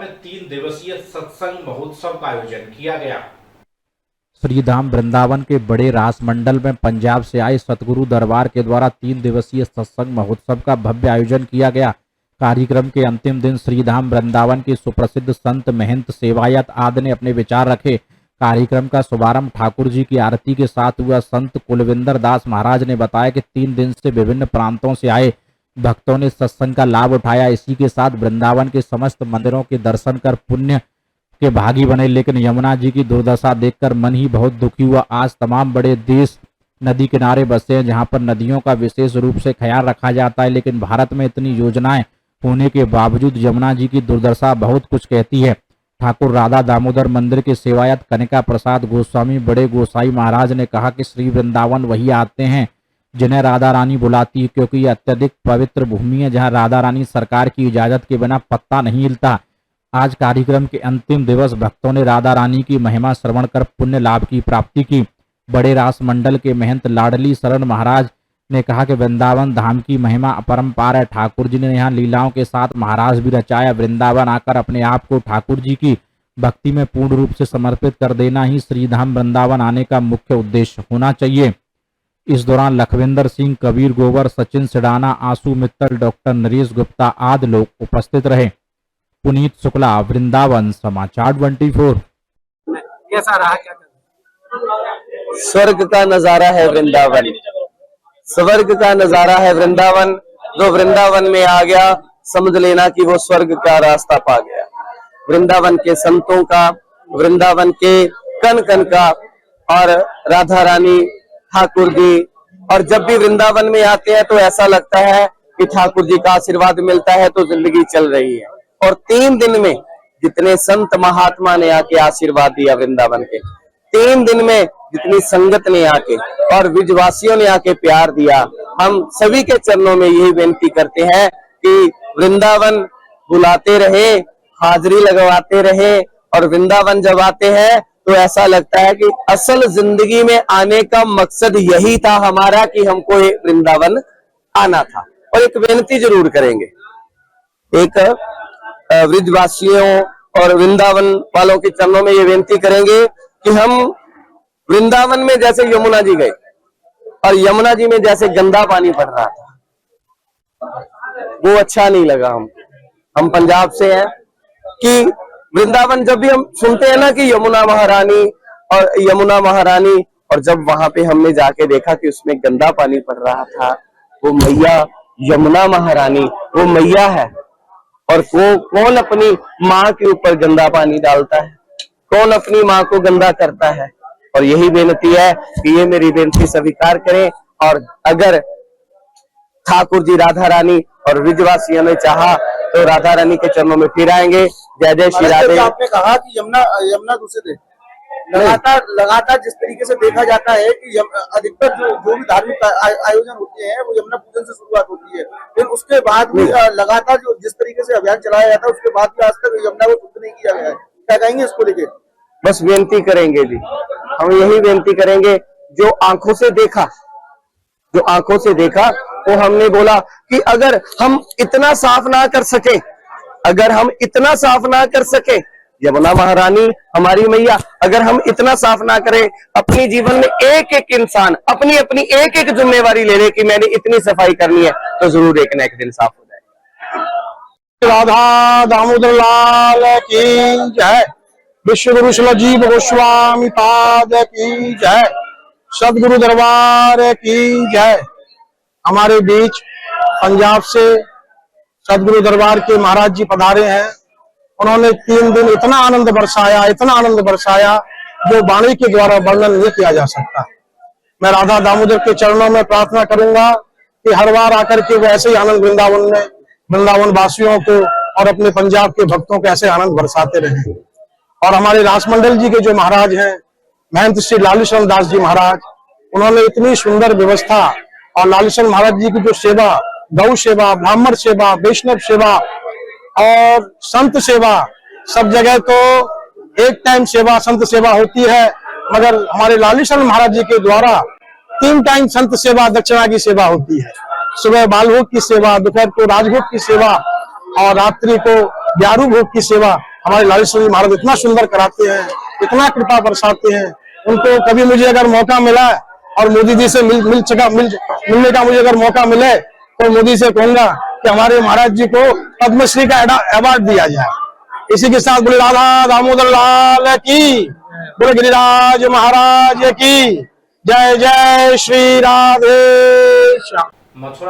में 3 दिवसीय सत्संग महोत्सव का आयोजन किया गया। श्रीधाम वृंदावन के बड़े रास मंडल में पंजाब से आए सतगुरु दरबार के द्वारा 3 दिवसीय सत्संग महोत्सव का भव्य आयोजन किया गया। कार्यक्रम के अंतिम दिन श्रीधाम वृंदावन के सुप्रसिद्ध संत महंत सेवायत आदि ने अपने विचार रखे। कार्यक्रम का शुभारंभ ठाकुर जी की आरती के साथ हुआ। संत कुलविंदर दास महाराज ने बताया कि 3 दिन से विभिन्न प्रांतों से आए भक्तों ने सत्संग का लाभ उठाया। इसी के साथ वृंदावन के समस्त मंदिरों के दर्शन कर पुण्य के भागी बने, लेकिन यमुना जी की दुर्दशा देखकर मन ही बहुत दुखी हुआ। आज तमाम बड़े देश नदी किनारे बसे हैं, जहां पर नदियों का विशेष रूप से ख्याल रखा जाता है, लेकिन भारत में इतनी योजनाएं होने के बावजूद यमुना जी की दुर्दशा बहुत कुछ कहती है। ठाकुर राधा दामोदर मंदिर के सेवायत कनिका प्रसाद गोस्वामी बड़े गोसाई महाराज ने कहा कि श्री वृंदावन वही आते हैं जिन्हें राधा रानी बुलाती है, क्योंकि यह अत्यधिक पवित्र भूमि है जहां राधा रानी सरकार की इजाजत के बिना पत्ता नहीं हिलता। आज कार्यक्रम के अंतिम दिवस भक्तों ने राधा रानी की महिमा श्रवण कर पुण्य लाभ की प्राप्ति की। बड़े रास मंडल के महंत लाडली शरण महाराज ने कहा कि वृंदावन धाम की महिमा अपरंपार है। ठाकुर जी ने यहाँ लीलाओं के साथ महाराज भी रचाया। वृंदावन आकर अपने आप को ठाकुर जी की भक्ति में पूर्ण रूप से समर्पित कर देना ही श्रीधाम वृंदावन आने का मुख्य उद्देश्य होना चाहिए। इस दौरान लखविंदर सिंह, कबीर गोवर, सचिन सिडाना, आंसू मित्तल, डॉक्टर नरेश गुप्ता आदि लोग उपस्थित रहे। पुनीत शुक्ला, वृंदावन समाचार 24। कैसा रहा? क्या स्वर्ग का नजारा है वृंदावन, स्वर्ग का नजारा है वृंदावन। जो वृंदावन में आ गया समझ लेना कि वो स्वर्ग का रास्ता पा गया। वृंदावन के संतों का, वृंदावन के कण कण का, और राधा रानी, ठाकुर जी, और जब भी वृंदावन में आते हैं तो ऐसा लगता है कि ठाकुर जी का आशीर्वाद मिलता है तो जिंदगी चल रही है। और 3 दिन में जितने संत महात्मा ने आके आशीर्वाद दिया वृंदावन के, 3 दिन में जितनी संगत ने आके और विजवासियों ने आके प्यार दिया, हम सभी के चरणों में यही विनती करते हैं कि वृंदावन बुलाते रहे, हाजिरी लगवाते रहे। और वृंदावन जब आते हैं तो ऐसा लगता है कि असल जिंदगी में आने का मकसद यही था हमारा कि हमको वृंदावन आना था। और एक विनती जरूर करेंगे, एक वृजवासियों और वृंदावन वालों के चरणों में ये विनती करेंगे कि हम वृंदावन में जैसे यमुना जी गए और यमुना जी में जैसे गंदा पानी पड़ रहा था, वो अच्छा नहीं लगा। हम पंजाब से हैं कि वृंदावन जब भी हम सुनते हैं ना कि यमुना महारानी और यमुना महारानी, और जब वहां पे हमने जाके देखा कि उसमें गंदा पानी पड़ रहा था, वो मैया यमुना महारानी वो मैया है। और वो कौन अपनी माँ के ऊपर गंदा पानी डालता है, कौन अपनी माँ को गंदा करता है। और यही बेनती है कि ये मेरी बेनती स्वीकार करें, और अगर ठाकुर जी, राधा रानी और विजवासियों ने चाहा तो राधा रानी के चरणों में फिर आएंगे। जय जय श्री राधे। आपने कहा कि यमुना दूसरे दिन लगातार जिस तरीके से देखा जाता है कि अधिकतर जो भी धार्मिक आयोजन होते हैं वो यमुना पूजन से शुरुआत होती है, फिर उसके बाद भी लगातार जो जिस तरीके से अभियान चलाया जाता है उसके बाद भी आज तक यमुना को शुद्ध नहीं किया गया है। क्या कहेंगे इसको लेके? बस बेनती करेंगे जी, हम यही बेनती करेंगे। जो आंखों से देखा तो हमने बोला कि अगर हम इतना साफ ना कर सके, यमुना महारानी हमारी मैया, अगर हम इतना साफ ना करें, अपनी जीवन में एक एक इंसान अपनी अपनी एक एक जिम्मेवारी ले ले कि मैंने इतनी सफाई करनी है, तो जरूर एक न एक दिन साफ हो जाएगा। राधा दामोदर लाल की जय। विश्व गुरु श्री जीव गोस्वामी पाद की जय। सदगुरु दरबार की जय। हमारे बीच पंजाब से सदगुरु दरबार के महाराज जी पधारे हैं। उन्होंने 3 दिन इतना आनंद बरसाया जो वाणी के द्वारा वर्णन नहीं किया जा सकता। मैं राधा दामोदर के चरणों में प्रार्थना करूंगा कि हर बार आकर के वो ऐसे ही आनंद वृंदावन वासियों को और अपने पंजाब के भक्तों को ऐसे आनंद बरसाते रहे। और हमारे रासमंडल जी के जो महाराज हैं, महंत श्री लालीशरण दास जी महाराज, उन्होंने इतनी सुंदर व्यवस्था, और लालीशरण महाराज जी की जो सेवा, गौ सेवा, ब्राह्मण सेवा, वैष्णव सेवा और संत सेवा, सब जगह तो एक टाइम सेवा, संत सेवा होती है, मगर हमारे लालीशरण महाराज जी के द्वारा 3 टाइम संत सेवा, दक्षिणा की सेवा होती है। सुबह बालभोग की सेवा, दोपहर को राजभोग की सेवा और रात्रि को ग्यारू भोग की सेवा। हमारे लालेश्वर जी महाराज इतना सुंदर कराते हैं, इतना कृपा बरसाते हैं। उनको कभी मुझे अगर मौका मिला और मोदी जी से मिलने का मुझे अगर मौका मिले तो मोदी से कहूंगा कि हमारे महाराज जी को पद्मश्री का अवार्ड दिया जाए। इसी के साथ बोले राधा दामोदर लाल की, बोले गिरिराज महाराज की जय। जय श्री राधे श्याम। मथुरा